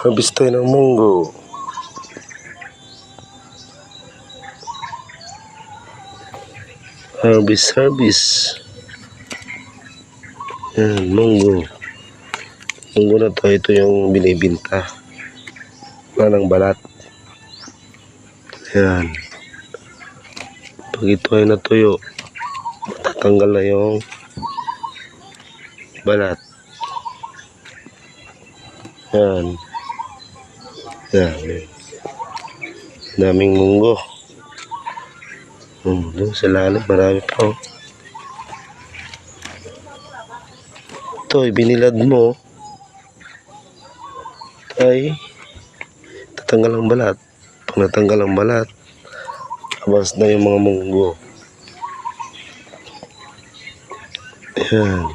Harvest tayo ng munggo. Harvest. Yan, munggo. Munggo na to, ito yung binibinta. Wala ng balat. Yan. Pag ito ay natuyo, matatanggal na yung balat. Yan. Yan. Daming munggo. Doon sa lalim, marami pa. Ito, binilad mo ay tatanggal ang balat. Pag natanggal ang balat, labas na yung mga munggo. Ayan.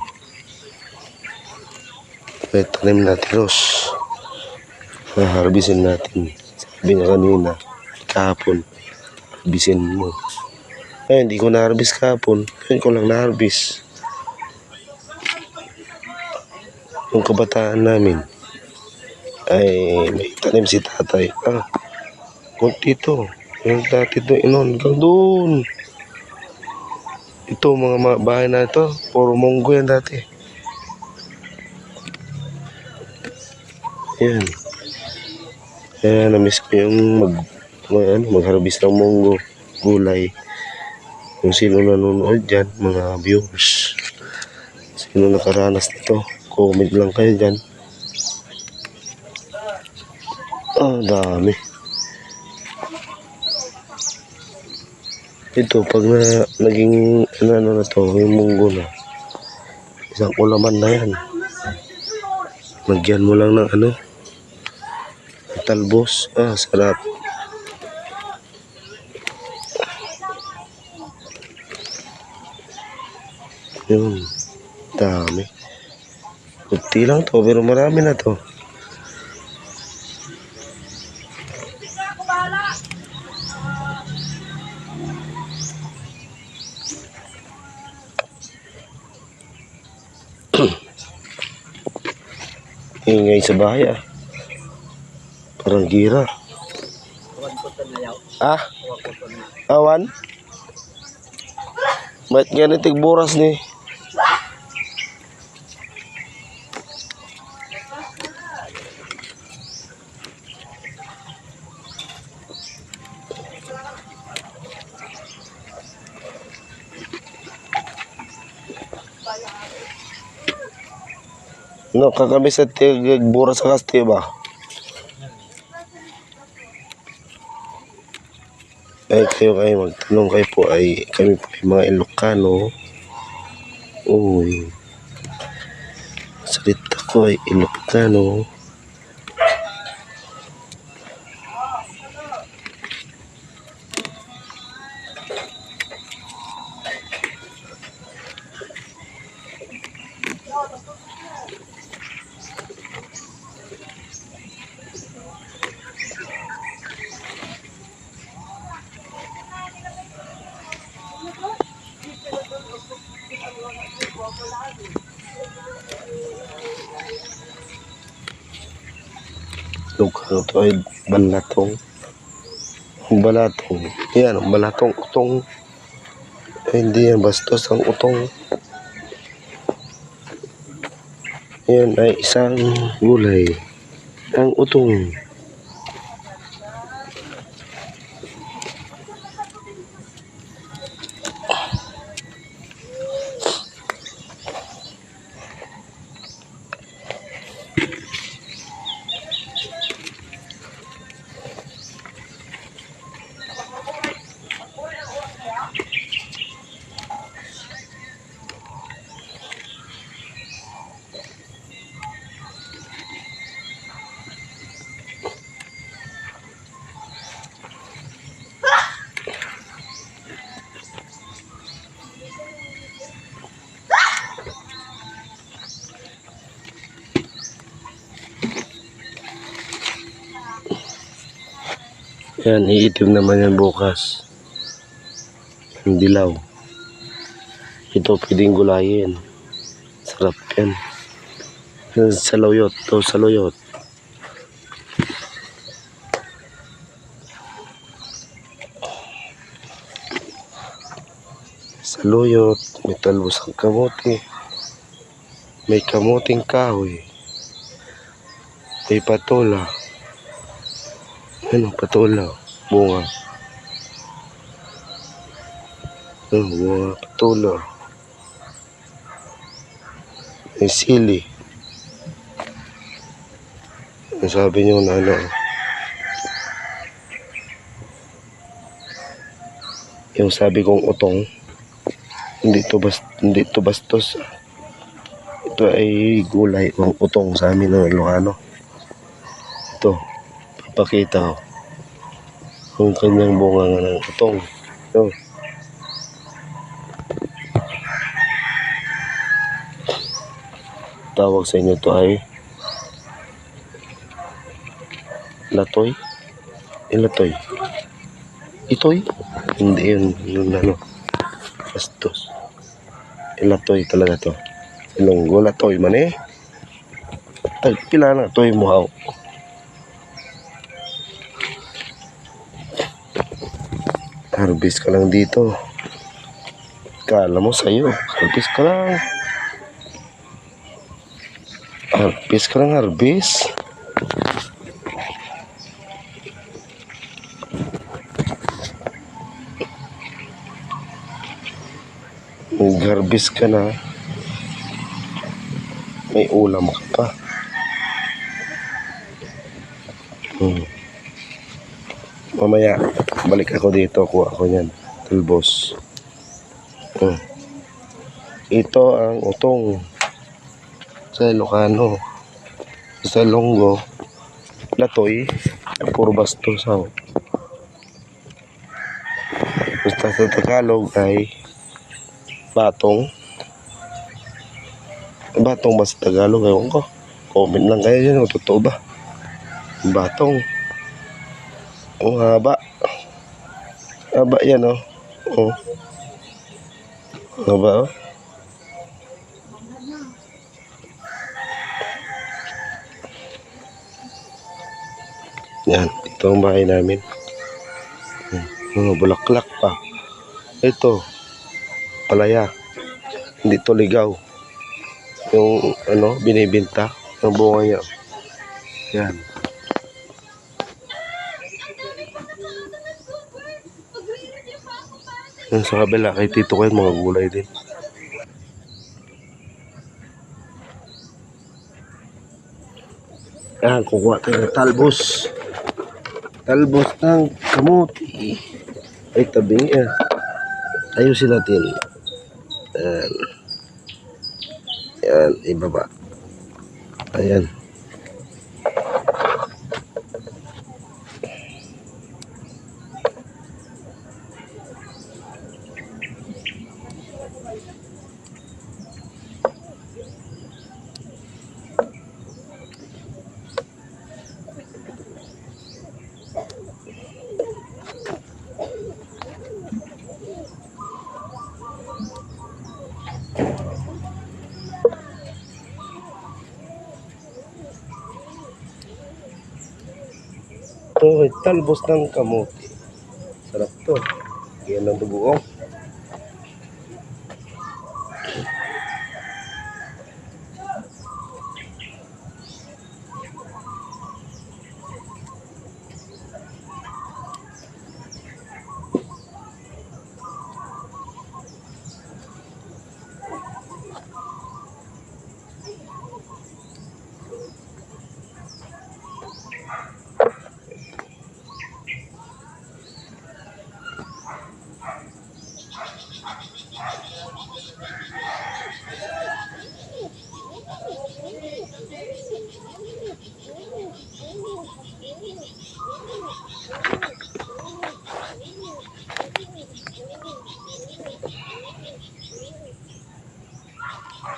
May tanim na tiros. Harbisin natin. Sabi niya kanina, kahapon, harbisin mo. Ay, hindi ko na-harvest kahapon. Ngayon ko lang na-harvest. Yung kabataan namin ay may tanim si tatay. Kunti ito. Yung dati ito, hanggang doon. Ito, mga bahay na ito, puro munggo yan dati. Yan. Kaya na-miss ko yung mag-harvest ng munggo, gulay. Kung sino nanonood dyan, mga viewers, sino nakaranas nito, comment lang kayo dyan. Dami. Ito, pag naging na to, yung munggo na, isang ulaman na yan. Lagyan mo lang ng talbos. Sarap. Yun, dami. Kunti lang to, pero marami na to. Ingay sa bahay parang gira. Awan? Ba't ganit tigburas ni? No, kakabi sa tigburas sa kaste ba? Ay, kayo magtanong kayo po ay kami po ay mga Ilocano. Uy, salita ko ay Ilocano. Lugar to ay balatong. Balatong. Yan, balatong utong. Ay, hindi yan, bastos ang utong. Yan ay isang gulay. Ang utong. Yan, iitim naman yan bukas. Ang dilaw. Ito pwedeng gulayin. Sarap yan. Saluyot. Ito saluyot. saluyot, may talbos ang kamote, may kamuting kahoy, may patola. Ano, patola, bunga. Bunga, patola. May sili. Ang sabi nyo na ano, yung sabi kong utong, hindi to bastos. Ito ay gulay, ang utong sa amin ng Ilocano. Ito, papakita ko kung kanyang bunga nga ng utong. Ito. Tawag sa inyo to ay latoy. Latoy. Itoy? Hindi yun. Yun ano. Bastos. Latoy talaga to. Ilonggo latoy man eh. Ay, pila na toy muhaw. Harvest ka lang dito. Kala mo sa'yo. Harvest ka lang. Harvest ka lang, harvest. Mag-harvest ka na. May ulam ka pa. Mamaya, balik ako dito. Kuha ako yan. Talbos. Ito ang utong sa Ilocano. Sa Longgo, latoy, puro bastos. Basta sa Tagalog ay batong. Batong ba sa Tagalog? Ewan ko. Comment lang kayo dyan. Totoo ba? Batong. Ang haba. Haba yan, oh. Oh. Haba, oh. Yan. Ito ang bahay namin. Bulaklak pa. Ito. Palaya. Hindi to ligaw. Yung ano, binibinta. Yung bunga niya. Yan. Yan sa kabila, kay Tito ko mga gulay din. Yan, kukuha tayo ng talbos. Talbos ng kamuti. Ay, tabi niya. Ayusin natin. Yan. Yan, ibaba. Ayan. Ito ay talbos ng kamote. Sarap to. Yan ang dugoong.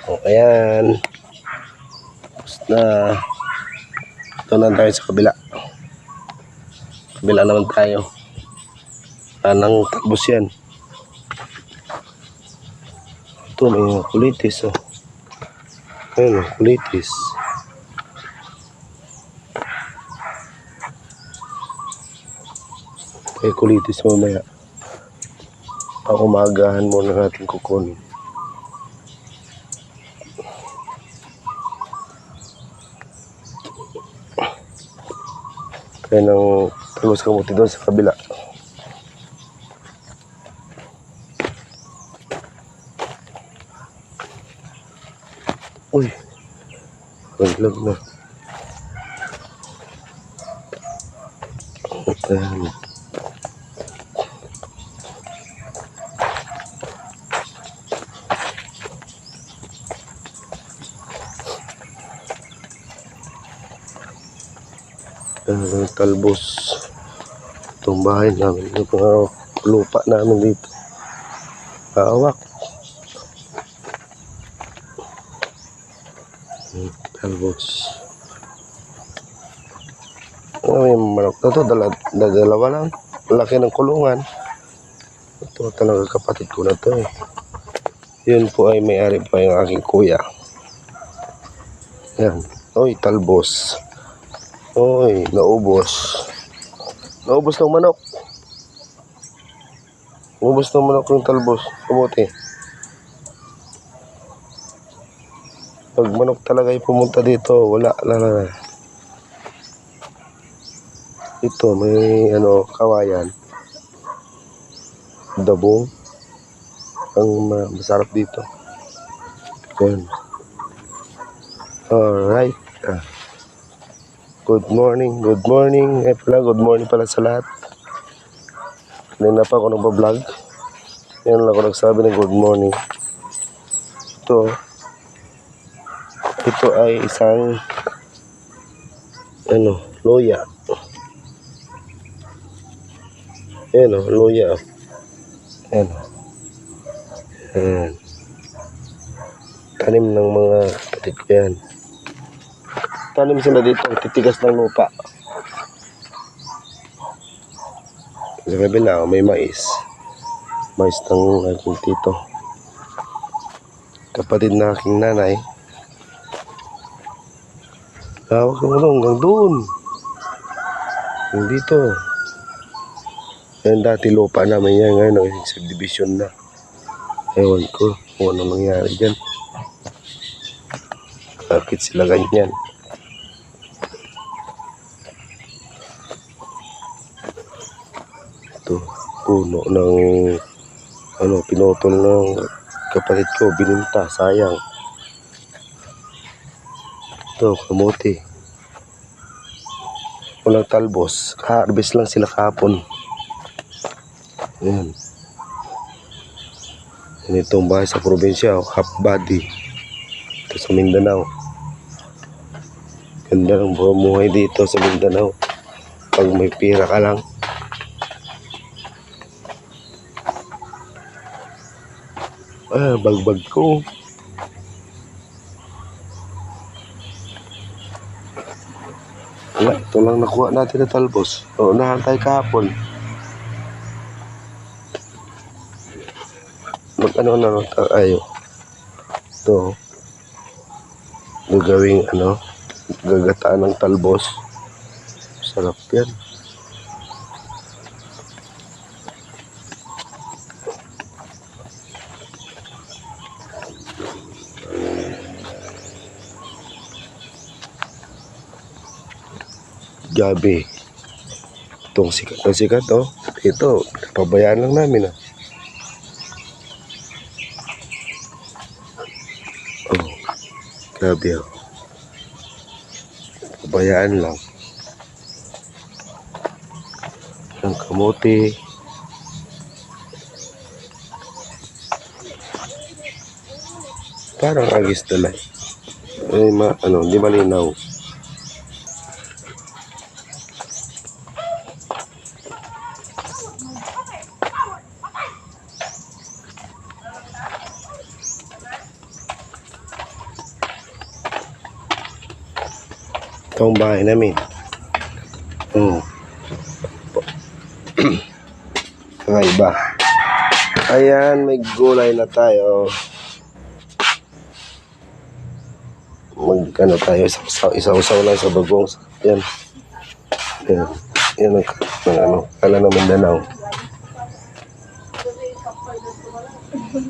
O, ayan. Tapos na. Ito na tayo sa kabila. Kabila naman tayo. Anang takbos yan. Ito may kulitis. Oh. Ayun, kulitis. May kulitis mamaya. Pangumagahan muna natin kukunin. Kaya nang talbos kamuti doon sa kabila. Uy, naglag na. Ayan. Talbos. Itong bahay namin. Yung mga lupa namin dito. Hawak. Talbos. May manok na to. Dalawa lang. Laki ng kulungan. Ito talaga kapatid ko na to eh. Yun po ay may-ari pa yung aking kuya. Yan. Oy, talbos. Oy, naubos. Naubos ng manok. Naubos ng manok yung talbos. Kamuti. Pag manok talaga yung pumunta dito, wala. Ito, may kawayan. Dabong. Ang masarap dito. Yan. Alright. Good morning. Good morning. Good morning pala sa lahat. Kanina pa ako nagpa-vlog. Yan lang ako nagsabi ng good morning. Ito ay isang loya. Ayan loya. Ayan. Tanim ng mga kapatid ko yan. Tanim sila dito, titigas ng lupa. Sa kabila, may mais. Mais ng aking tito. Kapatid na aking nanay. Hawak ng hanggang doon. Yung dito. Yan dati lupa namin yan. Ngayon, subdivision na. Ewan ko kung ano nangyari dyan. Bakit sila ganyan? Ito, puno ng pinutol ng kapatid ko, bininta, sayang. Ito, kamuti. Walang talbos, harvest lang sila kahapon. Ayan. Itong bahay sa probinsya, half body. Ito sa Mindanao. Ganda ng bumuhay dito sa Mindanao. Pag may pira ka lang. Bagbag ko. Wala, ito lang nakuha natin na talbos. Unahan tayo kahapon. Mag-ano tayo. Ito. Gagawing gagataan ng talbos. Sarap yan. Gabi. Itong sikat na sikat, Ito, pabayaan lang namin, Gabi, pabayaan lang. Ang kamote. Parang agis na lang. Di malinaw. Itong bahay namin. Iba. Ayan, may gulay na tayo. Tayo, isa-usaw lang sa bagong. Yan. Yan ang kala ng Mindanao. Ano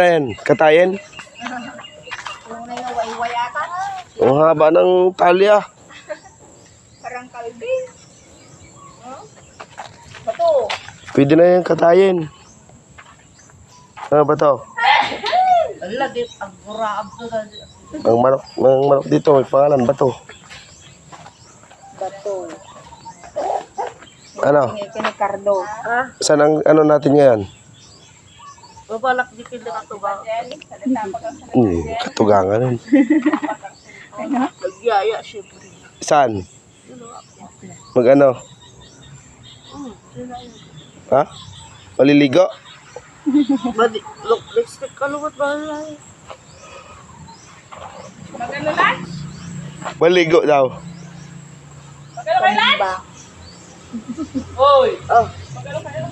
yan? Katayin? Kung na yung wayway ata. Ang haba ng tali ah. Parang kalbi. Bato. Pwede na yan katayin. Ano ba to? Ala, di ang guraab to. Ang manok dito, may pangalan ba to? Bato. Ano? Kinikardo. Ah? Saan ang ano natin ngayon? Babalak di pila ka to ba? Katugangan nun. Nagyaya syempre. Saan? Mag ano? Ha? Maliligo? Badi, look, lipstick ka lumot ba lang? Magano lang? Maligo daw. Magano kay lunch? Oy. Oh. Magano kayo?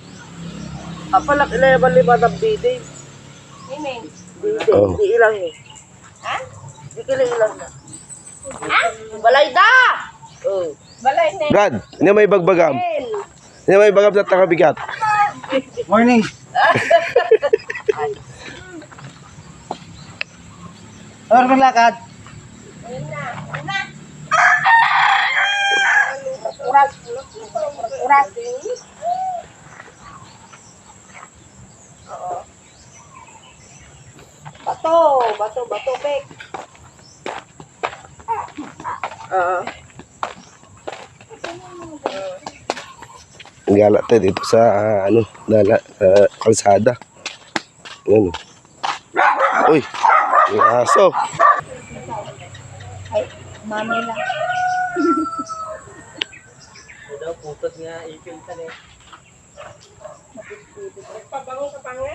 Apalak ilay lima ng bide. Ini. Bide, Oh. di ilang eh. Ha? Di kila ilang na. Ha? Balay da! Oh. Balay na. Brad, hindi may bagbagam. Hindi may bagam sa takabigat. Morning. Ano kang lakad? Uras. Uras. Oo. Bato, pek. Oo. Ang gala tayo dito sa ano, kalsada. Ano? Uy, may aso. Ay, mami lang.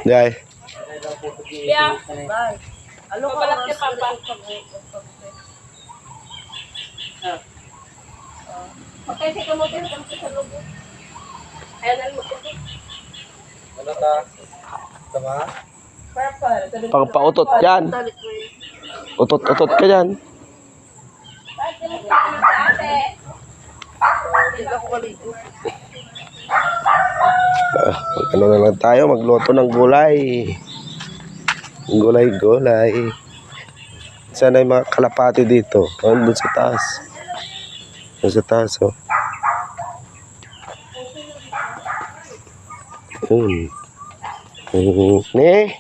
Jai. Bye. Alo ka lang kay Papa. Okay, sige mo din sa lubo. Ayan mo. Ano ta? Tama? Purple. Pangpautot yan. Utot-utot ka yan. Ano na lang tayo, magluto ng gulay. Gulay. Sana yung mga kalapati dito. Doon sa taas. Doon sa taas, oh. Yun. Ne?